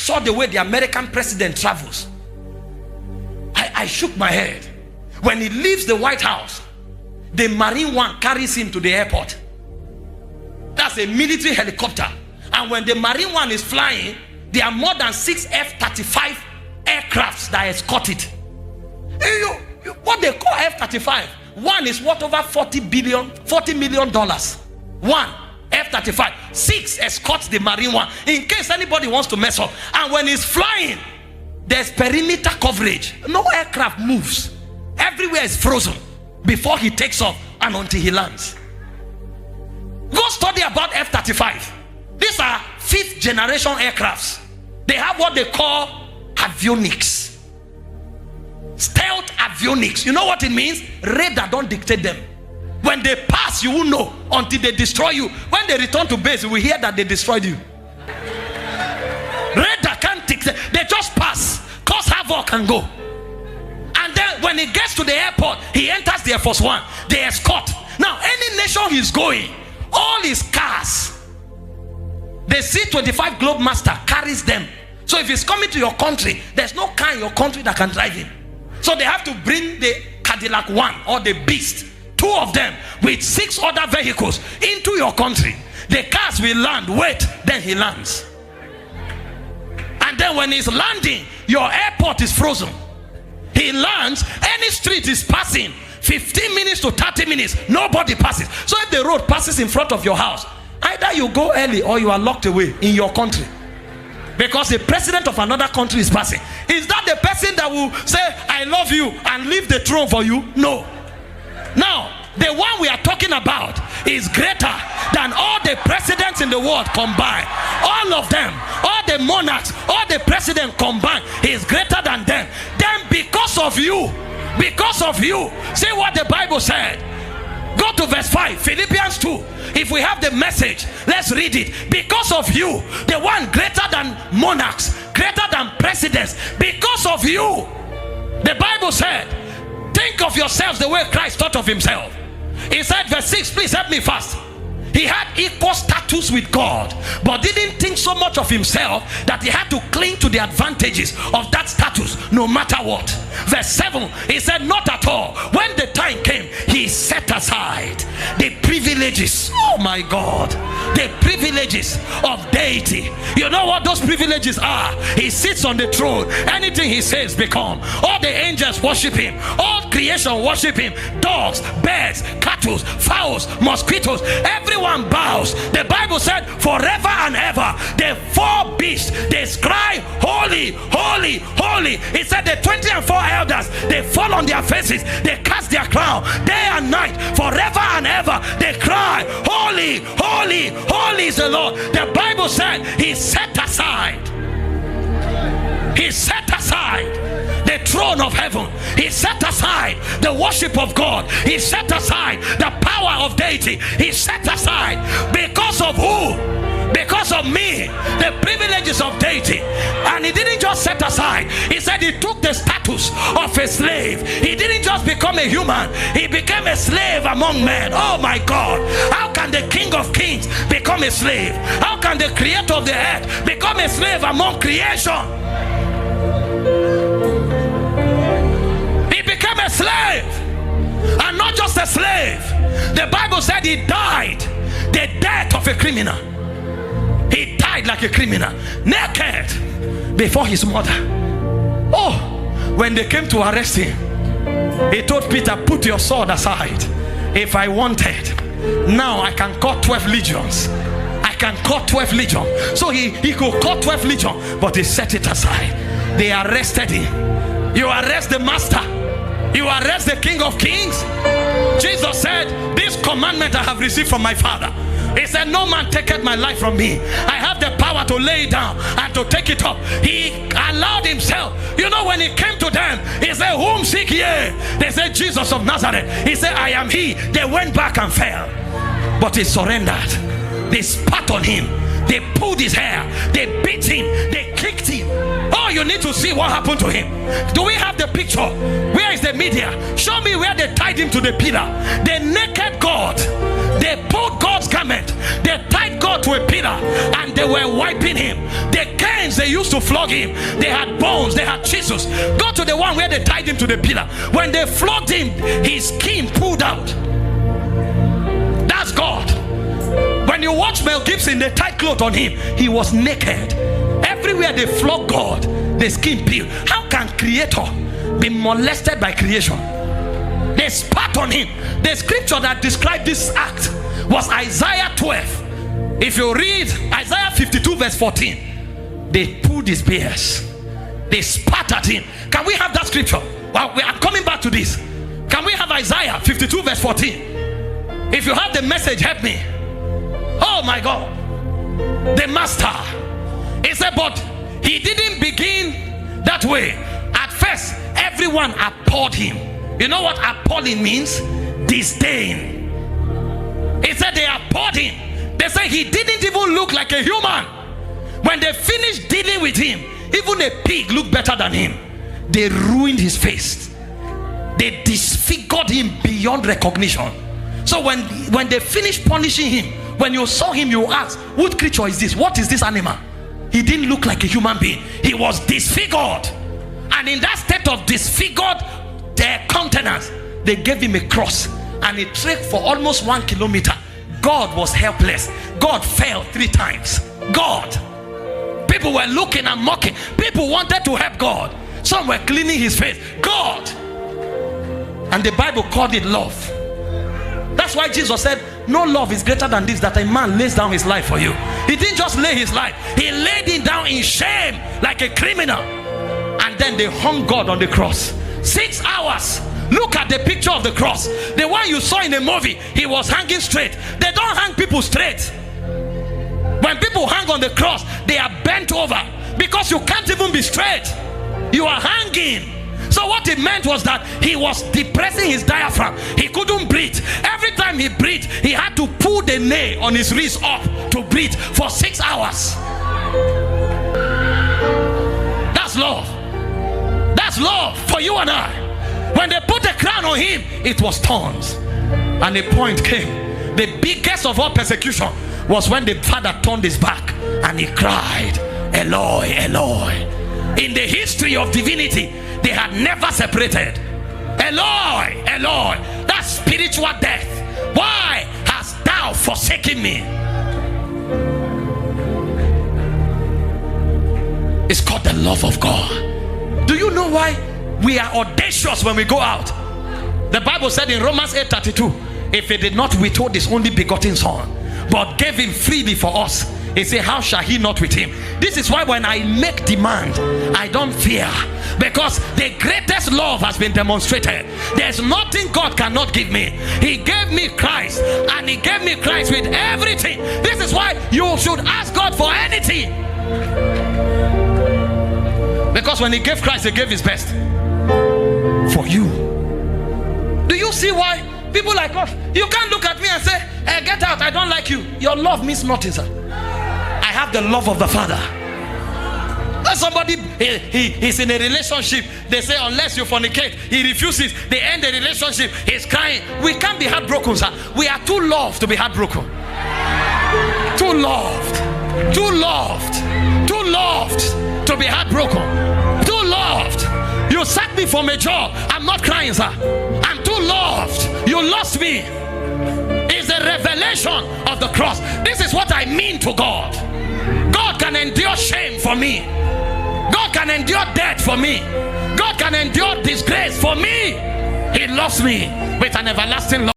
saw the way the American president travels, I shook my head. When he leaves the White House, the Marine One carries him to the airport. That's a military helicopter. And when the Marine One is flying, there are more than 6 F-35 aircrafts that escort it. What they call F-35, one is worth over $40 million. One F-35, 6 escorts the Marine One in case anybody wants to mess up. And when he's flying, there's perimeter coverage. No aircraft moves. Everywhere is frozen before he takes off and until he lands. Go study about F-35. These are 5th generation aircrafts. They have what they call avionics. Stealth avionics. You know what it means? Radar don't dictate them. When they pass, you will know until they destroy you. When they return to base, you will hear that they destroyed you. Radar can't dictate. They just pass, cause havoc and go. And then when he gets to the airport, he enters the Air Force One. They escort. Now, any nation he's going, all his cars, the C-25 Globemaster carries them. So if he's coming to your country, there's no car in your country that can drive him. So they have to bring the Cadillac One or the Beast, 2 of them with 6 other vehicles into your country. The cars will land, wait, then he lands. And then when he's landing, your airport is frozen. He lands, any street is passing 15 minutes to 30 minutes, nobody passes. So if the road passes in front of your house, either you go early or you are locked away in your country, because the president of another country is passing. Is that the person that will say I love you and leave the throne for you? No. Now the one we are talking about is greater than all the presidents in the world combined. All of them, all the monarchs, all the presidents combined, is greater than them. Then because of you, see what the Bible said. Go to verse 5, Philippians 2. If we have the message, let's read it. Because of you, the one greater than monarchs, greater than presidents, because of you, the Bible said, think of yourselves the way Christ thought of himself. He said, verse 6, please help me fast. He had equal status with God, but didn't think so much of himself that he had to cling to the advantages of that status no matter what. Verse 7, he said, not at all. When the time came, he set aside the privileges, oh my God, the privileges of deity. You know what those privileges are? He sits on the throne. Anything he says become. All the angels worship him. All creation worship him. Dogs, birds, cattle, fowls, mosquitoes, everyone bows. The Bible said forever and ever the 4 beasts, they cry holy, holy, holy. It said the 24 elders, they fall on their faces, they cast their crown day and night, forever and ever they cry holy, holy, holy is the Lord. The Bible said he set aside the throne of heaven. He set aside the worship of God. He set aside the power of deity. He set aside because of who? Because of me, the privileges of deity. And he didn't just set aside. He said he took the status of a slave. He didn't just become a human. He became a slave among men. Oh my God. How can the King of Kings become a slave? How can the creator of the earth become a slave among creation? He became a slave, and not just a slave. The Bible said he died the death of a criminal. He died like a criminal, naked before his mother. Oh, when they came to arrest him, he told Peter, put your sword aside. If I wanted, now I can cut 12 legions. I can cut 12 legions. So he could cut 12 legions, but he set it aside. They arrested him. You arrest the master, you arrest the King of Kings. Jesus said, this commandment I have received from my Father. He said, no man taketh my life from me. I have the power to lay it down and to take it up. He allowed himself. You know, when he came to them, he said, whom seek ye? They said, Jesus of Nazareth. He said, I am he. They went back and fell, but he surrendered. They spat on him, they pulled his hair, they beat him, they kicked him. Oh, you need to see what happened to him. Do we have the picture? Where is the media? Show me where they tied him to the pillar. The naked God, they pulled God's garment, they tied God God to a pillar and they were wiping him. The canes they used to flog him, they had bones, they had chisels. Go to the one where they tied him to the pillar. When they flogged him, his skin pulled out. That's God. When you watch Mel Gibson, they tied clothes on him, he was naked. Everywhere they flog God, the skin peeled. How can Creator be molested by creation? They spat on him. The scripture that described this act was Isaiah 12. If you read Isaiah 52 verse 14, they pulled his bears, they spat at him. Can we have that scripture? Well, I'm coming back to this. Can we have Isaiah 52 verse 14? If you have the message, help me. Oh my God. The master, he said, but he didn't begin that way. At first, everyone abhorred him. You know what appalling means? Disdain. He said they abhorred him. They said he didn't even look like a human. When they finished dealing with him, even a pig looked better than him. They ruined his face. They disfigured him beyond recognition. So when they finished punishing him, when you saw him, you asked, what creature is this? What is this animal? He didn't look like a human being. He was disfigured. And in that state of disfigured countenance, they gave him a cross, and it trekked for almost 1 kilometer. God was helpless. God fell 3 times. God. People were looking and mocking. People wanted to help God. Some were cleaning his face. God. And the Bible called it love. That's why Jesus said, no love is greater than this, that a man lays down his life for you. He didn't just lay his life, he laid it down in shame like a criminal. And then they hung God on the cross. 6 hours. Look at the picture of the cross. The one you saw in the movie, he was hanging straight. They don't hang people straight. When people hang on the cross, they are bent over, because you can't even be straight. You are hanging. So what it meant was that he was depressing his diaphragm. He couldn't breathe. Every time he breathed, he had to pull the nail on his wrist up to breathe for 6 hours. That's love. That's love for you and I. When they put a crown on him, it was thorns. And a point came. The biggest of all persecution was when the father turned his back and he cried, Eloi, Eloi. In the history of divinity, they had never separated. Eloi, Eloi. That's spiritual death. Why hast thou forsaken me? It's called the love of God. Do you know why we are audacious when we go out? The Bible said in Romans 8:32, if he did not withhold his only begotten son, but gave him freely for us, he said, how shall he not with him? This is why when I make demand, I don't fear, because the greatest love has been demonstrated. There's nothing God cannot give me. He gave me Christ, and he gave me Christ with everything. This is why you should ask God for anything, because when he gave Christ, he gave his best for you. Do you see why people like us, you can't look at me and say, hey, get out, I don't like you. Your love means nothing, sir. I have the love of the Father. When somebody he's in a relationship, they say unless you fornicate, he refuses, they end the relationship, he's crying. We can't be heartbroken, sir. We are too loved to be heartbroken. Too loved, too loved, too loved to be heartbroken. Too loved. You sacked me from a job, I'm not crying, sir. I'm too loved. You lost me. It's the revelation of the cross. This is what I mean to God. God can endure shame for me. God can endure death for me. God can endure disgrace for me. He loves me with an everlasting love.